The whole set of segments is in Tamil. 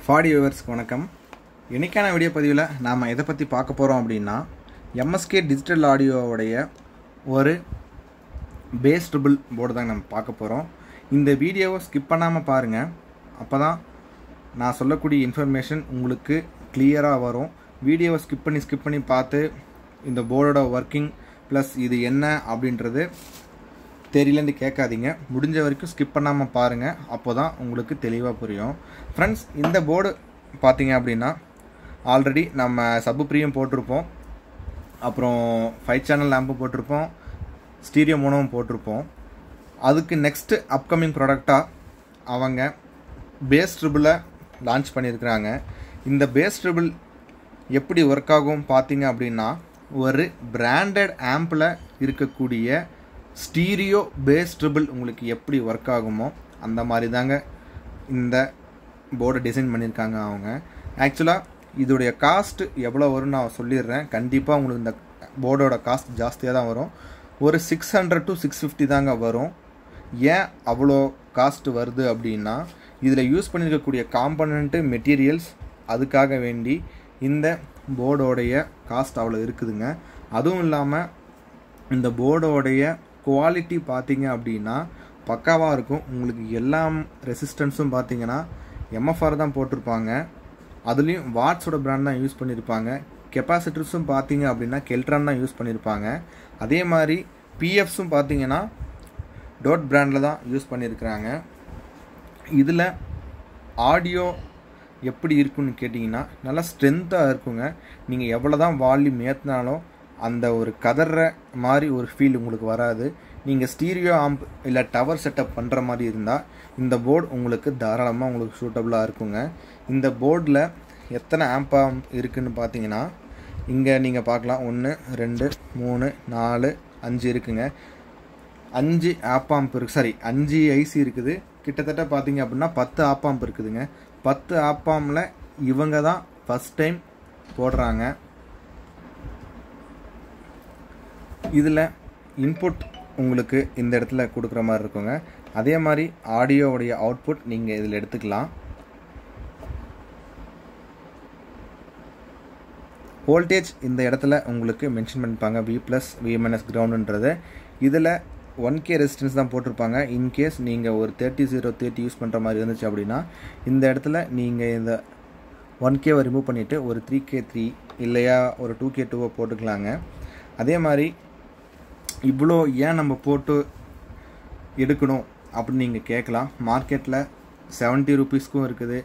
ஃபாடி வியூவர்ஸ்க்கு வணக்கம். இன்றைக்கான வீடியோ பதிவில் நாம் எதை பற்றி பார்க்க போகிறோம் அப்படின்னா, எம்எஸ்கே டிஜிட்டல் ஆடியோவுடைய ஒரு பேஸ் ட்ரிபிள் போர்டு தான் நம்ம பார்க்க போகிறோம். இந்த வீடியோவை ஸ்கிப் பண்ணாமல் பாருங்கள், அப்போ தான் நான் சொல்லக்கூடிய இன்ஃபர்மேஷன் உங்களுக்கு கிளியராக வரும். வீடியோவை ஸ்கிப் பண்ணி பார்த்து இந்த போர்டோட ஒர்க்கிங் ப்ளஸ் இது என்ன அப்படின்றது தெரியலன்னு கேட்காதீங்க. முடிஞ்ச வரைக்கும் ஸ்கிப் பண்ணாமல் பாருங்கள், அப்போ தான் உங்களுக்கு தெளிவாக புரியும். ஃப்ரெண்ட்ஸ், இந்த போர்டு பார்த்தீங்க அப்படின்னா ஆல்ரெடி நம்ம சப்பு ப்ரீயும் போட்டிருப்போம், அப்புறம் 5 சேனல் லேம்பும் போட்டிருப்போம், ஸ்டீரியோ மோனோவும் போட்டிருப்போம். அதுக்கு நெக்ஸ்ட்டு அப்கமிங் ப்ராடக்டாக அவங்க பேஸ் ட்ரிபிளை லான்ச் பண்ணியிருக்கிறாங்க. இந்த பேஸ் ட்ரிபிள் எப்படி ஒர்க் ஆகும் பார்த்தீங்க அப்படின்னா, ஒரு பிராண்டட் ஆம்பில் இருக்கக்கூடிய ஸ்டீரியோ பேஸ் ட்ரிபிள் உங்களுக்கு எப்படி ஒர்க் ஆகுமோ அந்த மாதிரி தாங்க இந்த போர்டை டிசைன் பண்ணியிருக்காங்க அவங்க. ஆக்சுவலாக இதோடைய காஸ்ட் எவ்வளோ வரும்னு நான் சொல்லிடுறேன். கண்டிப்பாக உங்களுக்கு இந்த போர்டோட காஸ்ட் ஜாஸ்தியாக தான் வரும். ஒரு 600 to 650 தாங்க வரும். ஏன் அவ்வளோ காஸ்ட் வருது அப்படின்னா, இதில் யூஸ் பண்ணியிருக்கக்கூடிய காம்பனண்ட்டு மெட்டீரியல்ஸ், அதுக்காக வேண்டி இந்த போர்டோடைய காஸ்ட் அவ்வளோ இருக்குதுங்க. அதுவும் இல்லாமல் இந்த போர்டோடைய குவாலிட்டி பார்த்தீங்க அப்படின்னா பக்காவாக இருக்கும். உங்களுக்கு எல்லா ரெசிஸ்டன்ஸும் பார்த்தீங்கன்னா எம்எஃப்ஆர் தான் போட்டிருப்பாங்க. அதுலேயும் வாட்ஸோட பிராண்ட் தான் யூஸ் பண்ணியிருப்பாங்க. கெப்பாசிட்டர்ஸும் பார்த்தீங்க அப்படின்னா கெல்ட்ரான் தான் யூஸ் பண்ணியிருப்பாங்க. அதே மாதிரி பிஎஃப்ஸும் பார்த்தீங்கன்னா டோட் பிராண்டில் தான் யூஸ் பண்ணியிருக்கிறாங்க. இதில் ஆடியோ எப்படி இருக்குன்னு கேட்டிங்கன்னா நல்லா ஸ்ட்ரென்த்தாக இருக்குங்க. நீங்கள் எவ்வளோ தான் வால்யூம் ஏற்றினாலும் அந்த ஒரு கதற மாதிரி ஒரு ஃபீல் உங்களுக்கு வராது. நீங்கள் ஸ்டீரியோ ஆம்ப் இல்லை டவர் செட்டப் பண்ணுற மாதிரி இருந்தால் இந்த போர்டு உங்களுக்கு தாராளமாக உங்களுக்கு சூட்டபுளாக இருக்குங்க. இந்த போர்டில் எத்தனை ஆம்ப் இருக்குதுன்னு பார்த்தீங்கன்னா, இங்கே நீங்கள் பார்க்கலாம் 1 2 3 4 5 இருக்குங்க. 5 ஆம்ப் இருக்குது, சாரி 5 ஐசி இருக்குது. கிட்டத்தட்ட பார்த்தீங்க அப்படின்னா 10 ஆம்ப் இருக்குதுங்க. 10 ஆம்ப்ல இவங்க தான் ஃபஸ்ட் டைம் போடுறாங்க. இதில் இன்புட் உங்களுக்கு இந்த இடத்துல கொடுக்குற மாதிரி இருக்குங்க. அதே மாதிரி ஆடியோவுடைய அவுட்புட் நீங்கள் இதில் எடுத்துக்கலாம். வோல்டேஜ் இந்த இடத்துல உங்களுக்கு மென்ஷன் பண்ணிப்பாங்க, V+, V- கிரவுண்டுன்றது. இதில் 1K ரெசிஸ்டன்ஸ் தான் போட்டிருப்பாங்க. இன்கேஸ் நீங்கள் ஒரு 3030 யூஸ் பண்ணுற மாதிரி இருந்துச்சு அப்படின்னா இந்த இடத்துல நீங்கள் இந்த 1K ரிமூவ் பண்ணிவிட்டு ஒரு 3K3 இல்லையா ஒரு 2K2 போட்டுக்கலாங்க. அதே மாதிரி இவ்வளோ ஏன் நம்ம போட்டு எடுக்கணும் அப்படின்னு நீங்கள் கேட்கலாம். மார்க்கெட்டில் 70 ரூபீஸ்க்கும் இருக்குது,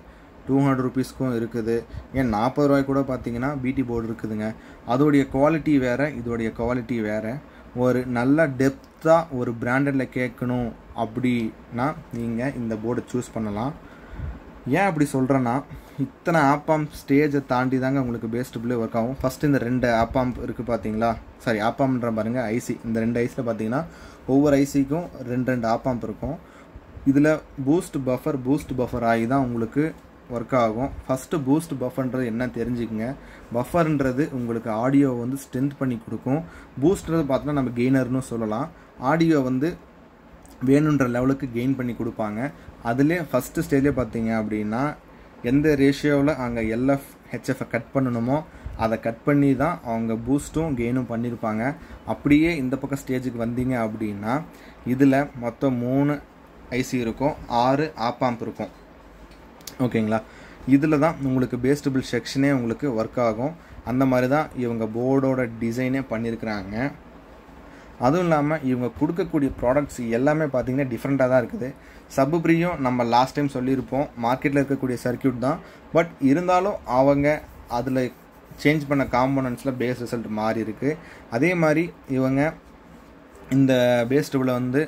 200 ரூபீஸ்க்கும் இருக்குது, ஏன் 40 ரூபாய் கூட பார்த்தீங்கன்னா பிடி போர்டு இருக்குதுங்க. அதோடைய குவாலிட்டி வேறு, இதோடைய குவாலிட்டி வேறு. ஒரு நல்ல டெப்த்தாக ஒரு பிராண்டடில் கேட்கணும் அப்படின்னா நீங்கள் இந்த போர்டை சூஸ் பண்ணலாம். ஏன் அப்படி சொல்கிறேன்னா, இத்தனை ஆப்பாம்ப் ஸ்டேஜை தாண்டி தாங்க உங்களுக்கு பேஸ் ட்ரிபிளே ஒர்க் ஆகும். ஃபஸ்ட்டு இந்த 2 ஆப்பாம்ப் இருக்குது பார்த்தீங்களா, சாரி ஆப்பாம்ன்ற பாருங்கள் ஐசி. இந்த 2 ஐசியில் பார்த்தீங்கன்னா ஒவ்வொரு ஐசிக்கும் 2 ஆப்பாம்ப் இருக்கும். இதில் பூஸ்ட் பஃபர் ஆகி தான் உங்களுக்கு ஒர்க் ஆகும். ஃபஸ்ட்டு பூஸ்ட் பஃபர்ன்றது என்ன தெரிஞ்சுக்குங்க. பஃபர்ன்றது உங்களுக்கு ஆடியோ வந்து ஸ்ட்ரென்த் பண்ணி கொடுக்கும். பூஸ்ட்ன்றது பார்த்தோன்னா நம்ம கெய்னர்னு சொல்லலாம். ஆடியோ வந்து வேணுன்ற லெவலுக்கு கெயின் பண்ணி கொடுப்பாங்க. அதிலே ஃபஸ்ட்டு ஸ்டேஜே பார்த்தீங்க அப்படின்னா எந்த ரேஷியோவில் அங்கே எல்எஃப் ஹெச்எஃப்பை கட் பண்ணணுமோ அதை கட் பண்ணி தான் அவங்க பூஸ்ட்டும் கெயினும் பண்ணியிருப்பாங்க. அப்படியே இந்த பக்கம் ஸ்டேஜுக்கு வந்தீங்க அப்படின்னா இதில் மொத்தம் 3 ஐசி இருக்கும், 6 ஆப்பாம்ப் இருக்கும். ஓகேங்களா, இதில் தான் உங்களுக்கு பேஸ் ட்ரிபிள் செக்ஷனே உங்களுக்கு ஒர்க் ஆகும். அந்த மாதிரி தான் இவங்க போர்டோட டிசைனே பண்ணியிருக்கிறாங்க. அதுவும் இல்லாமல் இவங்க கொடுக்கக்கூடிய ப்ராடக்ட்ஸ் எல்லாமே பார்த்தீங்கன்னா டிஃப்ரெண்ட்டாக தான் இருக்குது. சப்பு ப்ரீயும் நம்ம லாஸ்ட் டைம் சொல்லியிருப்போம், மார்க்கெட்டில் இருக்கக்கூடிய சர்க்கியூட் தான். பட் இருந்தாலும் அவங்க அதில் சேஞ்ச் பண்ண காம்போனன்ட்ஸில் பேஸ் ரிசல்ட் மாறி இருக்குது. அதே மாதிரி இவங்க இந்த பேஸ் ட்ரிபிளை வந்து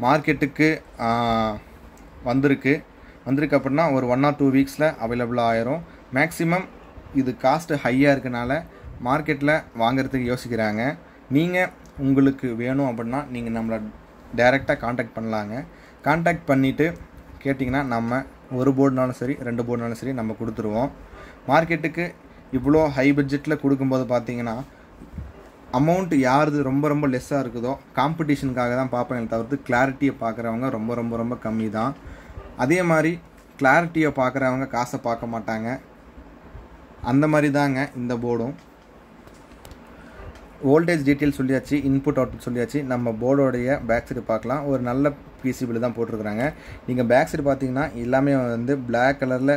மார்க்கெட்டுக்கு வந்திருக்கு அப்படின்னா ஒரு 1 or 2 வீக்ஸில் அவைலபிளாக ஆயிரும். மேக்ஸிமம் இது காஸ்ட்டு ஹையாக இருக்கனால மார்க்கெட்டில் வாங்கிறதுக்கு யோசிக்கிறாங்க. நீங்கள் உங்களுக்கு வேணும் அப்படின்னா நீங்கள் நம்மளை டைரெக்டாக காண்டாக்ட் பண்ணலாங்க. காண்டாக்ட் பண்ணிவிட்டு கேட்டிங்கன்னா நம்ம ஒரு போர்டுனாலும் சரி 2 போர்டுனாலும் சரி நம்ம கொடுத்துருவோம். மார்க்கெட்டுக்கு இவ்வளோ ஹை பட்ஜெட்டில் கொடுக்கும்போது பார்த்தீங்கன்னா அமௌண்ட் யாருது ரொம்ப லெஸ்ஸாக இருக்குதோ காம்படிஷனுக்காக தான் பார்ப்பாங்க தவிர்த்து கிளாரிட்டியை பார்க்குறவங்க ரொம்ப கம்மி தான். அதே மாதிரி கிளாரிட்டியை பார்க்குறவங்க காசை பார்க்க மாட்டாங்க. அந்த மாதிரி தாங்க இந்த போர்டும். வோல்டேஜ் டீட்டெயில் சொல்லியாச்சு, இன்புட் அவுட்புட் சொல்லியாச்சு. நம்ம போர்டோடைய பேக் சைடு பார்க்கலாம். ஒரு நல்ல பிசிபிள் தான் போட்டிருக்கிறாங்க. நீங்கள் பேக் சைடு பார்த்தீங்கன்னா எல்லாமே வந்து பிளாக் கலரில்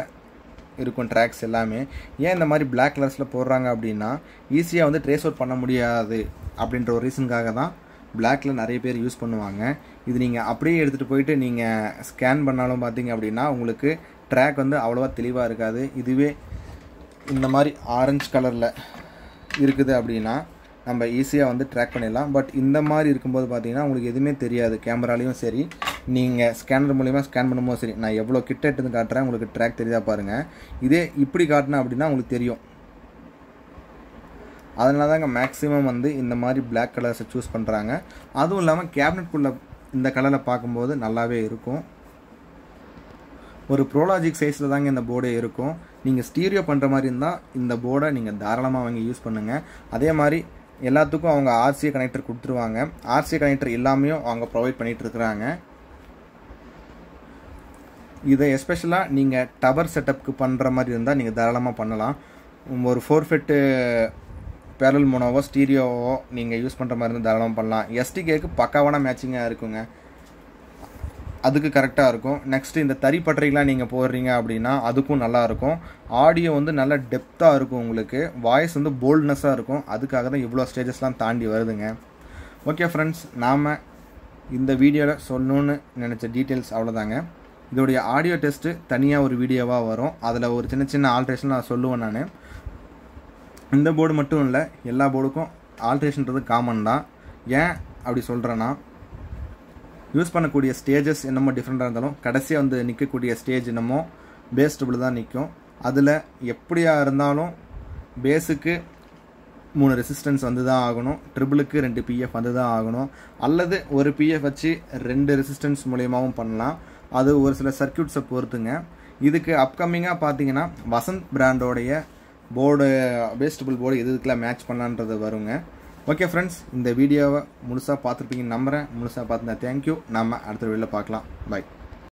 இருக்கும் ட்ராக்ஸ் எல்லாமே. ஏன் இந்த மாதிரி பிளாக் கலர்ஸில் போடுறாங்க அப்படின்னா ஈஸியாக வந்து ட்ரேஸ் அவுட் பண்ண முடியாது அப்படின்ற ஒரு ரீசனுக்காக தான் பிளாக்கில் நிறைய பேர் யூஸ் பண்ணுவாங்க. இது நீங்கள் அப்படியே எடுத்துகிட்டு போயிட்டு நீங்கள் ஸ்கேன் பண்ணாலும் பார்த்தீங்க அப்படின்னா உங்களுக்கு ட்ராக் வந்து அவ்வளோவா தெளிவாக இருக்காது. இதுவே இந்த மாதிரி ஆரஞ்சு கலரில் இருக்குது அப்படின்னா நம்ம ஈஸியாக வந்து ட்ராக் பண்ணிடலாம். பட் இந்த மாதிரி இருக்கும்போது பார்த்தீங்கன்னா உங்களுக்கு எதுவுமே தெரியாது. கேமராலையும் சரி, நீங்கள் ஸ்கேனர் மூலிமா ஸ்கேன் பண்ணும்போது சரி. நான் எவ்வளோ கிட்ட எடுத்து காட்டுறேன், உங்களுக்கு ட்ராக் தெரியுதா பாருங்கள். இதே இப்படி காட்டினேன் அப்படின்னா உங்களுக்கு தெரியும். அதனால தாங்க மேக்ஸிமம் வந்து இந்த மாதிரி பிளாக் கலர்ஸை சூஸ் பண்ணுறாங்க. அதுவும் இல்லாமல் கேபினெட்குள்ளே இந்த கலரில் பார்க்கும்போது நல்லாவே இருக்கும். ஒரு ப்ரோலாஜிக் சைஸில் தாங்க இந்த போர்டே இருக்கும். நீங்கள் ஸ்டீரியோ பண்ணுற மாதிரி இருந்தால் இந்த போர்டை நீங்கள் தாராளமாக வாங்கி யூஸ் பண்ணுங்கள். அதே மாதிரி எல்லாத்துக்கும் அவங்க ஆர்சிஏ கனெக்டர் கொடுத்துருவாங்க. ஆர்சிஏ கனெக்டர் எல்லாமே அவங்க ப்ரொவைட் பண்ணிகிட்டு இருக்கிறாங்க. இதை எஸ்பெஷலாக நீங்கள் டவர் செட்டப்புக்கு பண்ணுற மாதிரி இருந்தால் நீங்கள் தாராளமாக பண்ணலாம். ஒரு 4 ஃபெட்டு பேரல் மோனோவோ ஸ்டீரியோவோ நீங்கள் யூஸ் பண்ணுற மாதிரி இருந்தால் தாராளமாக பண்ணலாம். எஸ்டிகேக்கு பக்காவான மேட்சிங்காக இருக்குங்க, அதுக்கு கரெக்டாக இருக்கும். நெக்ஸ்ட்டு இந்த தறி பட்டறைகளாம் நீங்கள் போடுறீங்க அப்படின்னா அதுக்கும் நல்லாயிருக்கும். ஆடியோ வந்து நல்ல டெப்த்தாக இருக்கும், உங்களுக்கு வாய்ஸ் வந்து போல்ட்னஸாக இருக்கும். அதுக்காக தான் இவ்வளோ ஸ்டேஜஸ்லாம் தாண்டி வருதுங்க. ஓகே ஃப்ரெண்ட்ஸ், நாம் இந்த வீடியோவில் சொல்லணுன்னு நினச்ச டீட்டெயில்ஸ் அவ்வளோதாங்க. இதோடைய ஆடியோ டெஸ்ட்டு தனியாக ஒரு வீடியோவாக வரும். அதில் ஒரு சின்ன சின்ன ஆல்ட்ரேஷன் நான் சொல்லுவேன். நான் இந்த போர்டு மட்டும் இல்லை, எல்லா போர்டுக்கும் ஆல்ட்ரேஷன்றது காமன் தான். ஏன் அப்படி சொல்கிறேன்னா யூஸ் பண்ணக்கூடிய ஸ்டேஜஸ் என்னமோ டிஃப்ரெண்ட்டாக இருந்தாலும் கடைசியாக வந்து நிற்கக்கூடிய ஸ்டேஜ் என்னமோ பேஸ் ட்ரிபிள் தான் நிற்கும். அதில் எப்படியா இருந்தாலும் பேஸுக்கு 3 ரெசிஸ்டன்ஸ் வந்து தான் ஆகணும், ட்ரிபிளுக்கு 2 பிஎஃப் வந்து தான் ஆகணும், அல்லது ஒரு பிஎஃப் வச்சு 2 ரெசிஸ்டன்ஸ் மூலியமாகவும் பண்ணலாம். அது ஒரு சில சர்க்கியூட்ஸை பொறுத்துங்க. இதுக்கு அப்கமிங்காக பார்த்தீங்கன்னா வசந்த் பிராண்டோடைய போர்டு பேஸ் ட்ரிபிள் போர்டு எதுக்கெல்லாம் மேட்ச் பண்ணலான்றது வருங்க. ஓகே ஃப்ரெண்ட்ஸ், இந்த வீடியோவை முழுசாக பார்த்துருப்பீங்கன்னு நம்புகிறேன். முழுசாக பார்த்துருந்தா தேங்க்யூ. நம்ம அடுத்த வீடியோவில் பார்க்கலாம். பை.